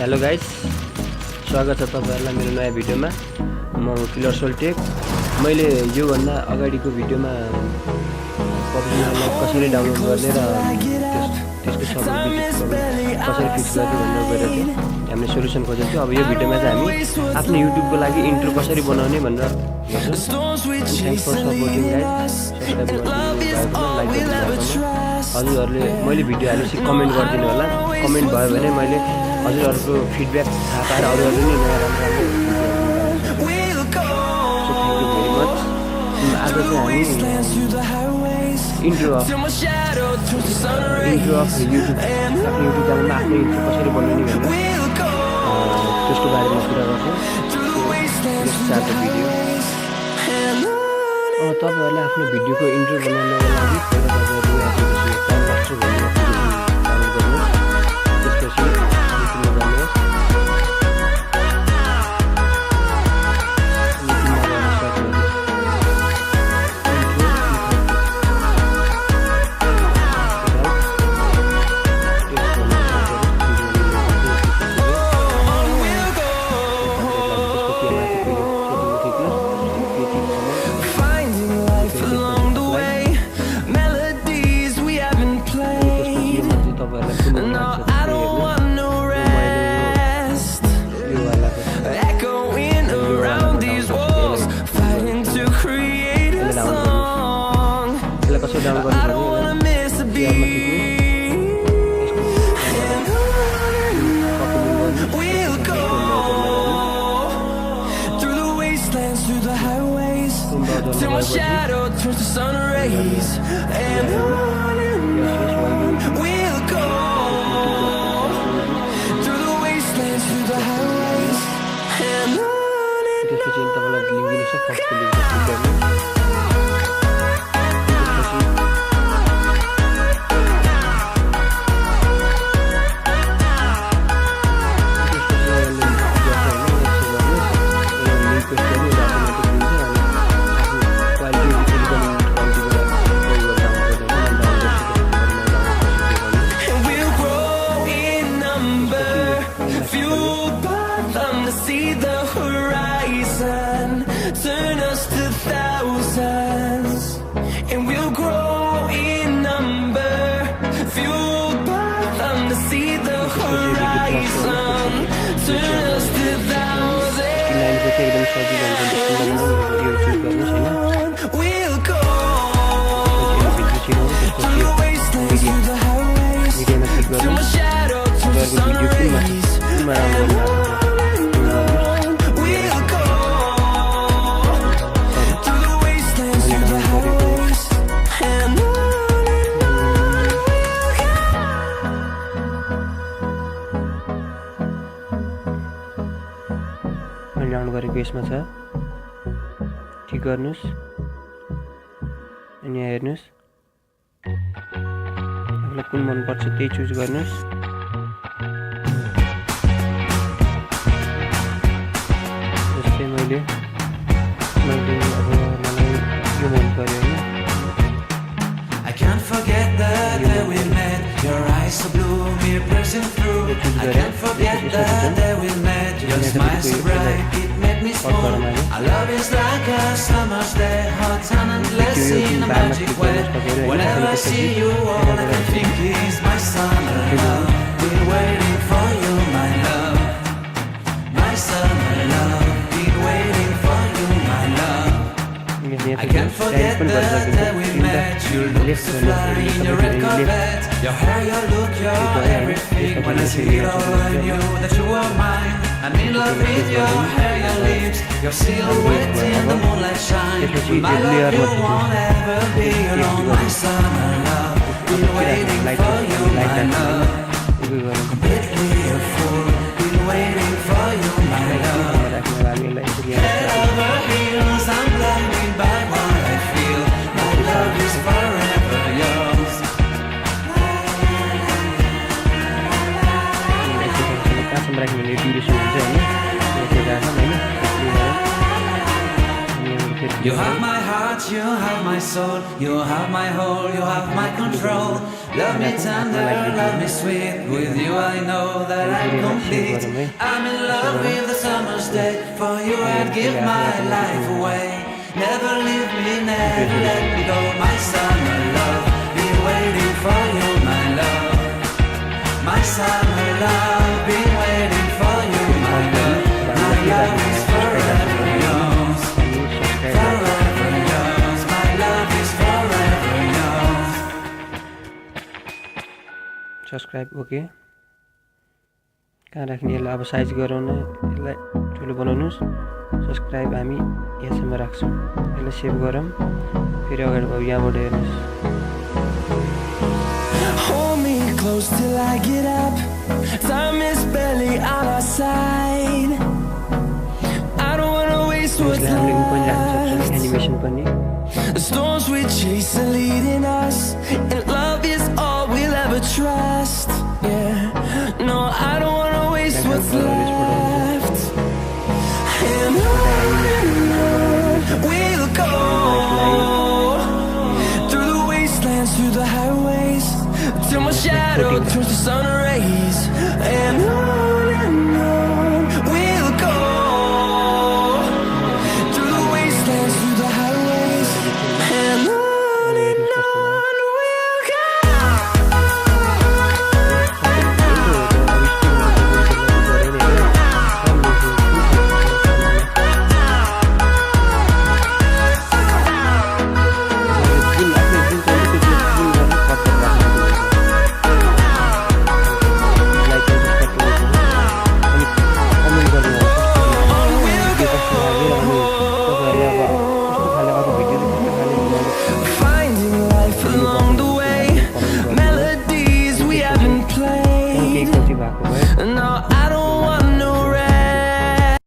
Hello guys, स्वागत छ तपाईहरुलाई मेरो नयाँ भिडियोमा। म किलर सोल्टेक। मैले यो भन्दा अगाडिको भिडियोमा पब्जीलाई कसरी डाउनलोड गर्ने र त्यसको सबै कसरी फिक्स गर्ने भनेर गएर थियो। हामीले सोलुसन खोजेको थियो। अब यो भिडियोमा चाहिँ हामी आफ्नो युट्युबको लागि इन्ट्रो कसरी बनाउने भनेर हेर्छौँ। Thanks for supporting guys. Subscribe गर्नु, हजुरहरुले मैले भिडियो हालेपछि कमेन्ट गरिदिनु होला। कमेन्ट भयो भने मैले हजुरहरुको फिडब्याक थाहा पाएर अरूहरुले नि नयाँ राम्रो आज चाहिँ हामी इन्ट्रो अफ युट्युब च्यानलमा आफ्नो इन्ट्रो कसरी बनाउने भनेर त्यसको बारेमा कुरा गर्छौँ। भिडियो तपाईहरुले आफ्नो भिडियोको इन्ट्रो बनाउनको लागि पहिला तपाईहरुले till my shadow turns to sun rays, and on we'll go through the wastelands, through the highways, and on. Turn us to thousands, and we'll grow in number, fueled by them to see the horizon. Turn us to thousands, we'll go through the wastelands, through the highways, till my shadow turns to sun rays, down गरेको यसमा छ, ठीक गर्नुस् अनि यहाँ हेर्नुस्, आफूलाई कुन मन पर्छ त्यही चुज गर्नुस्। जस्तै मैले अब मलाई यो मन पर्यो हैन। I can't forget the day we met. Your eyes so blue, me pressing through. I can't forget the day we met. Your smile so bright, it made me smile. Our love is like a summer's day, hot and endless in a magic way. Whenever I see you, all I can think is my summer love. Been waiting for you, my love. My summer love. Been waiting for you, my love. I can't forget the day we met. You look so fly in your red Corvette. Your hair, your look, your everything. When I see it all, I knew that you were mine. I'm in love with your hair, your lips, your silhouette in the moonlight shine. My love, you won't ever be alone. My summer love, been waiting for you, my love. Completely a fool, been waiting for you, my love. Head over heels, I'm blinded by what I feel. My love is forever yours. You have my heart, you have my soul, you have my whole, you have my control. Love me tender, love me sweet. With you I know that I'm complete. I'm in love with the summer's day. For you I'd give my life away. Never leave me, never let me go. My summer love, be waiting for you, my love. My summer love, be waiting for you, my love. My love is forever yours. Forever yours. My love is forever yours. Subscribe okay कहाँ राख्ने यसलाई अब size गराउन यसलाई ठुलो बनाउनुस् subscribe हामी यहाँसम्म राख्छौँ यसलाई सेभ गरौँ फेरि अगाडि अब यहाँबाट हेर्नुस् Hold me close till I get up. Time is barely on our side. I don't wanna waste what's यसलाई हामीले उ पनि राख्न सक्छौँ left. एनिमेसन पनि The storms we chase are leading us, and love is all we'll ever trust. Yeah, no, I don't wanna waste what's left. And on we'll go through the wastelands, through the highways, till my shadow turns to sun rays. And on we'll go through the wastelands, through the highways, and on we'll go. Finding life along the way, melodies we haven't played. केही गल्ती भएको भए No, I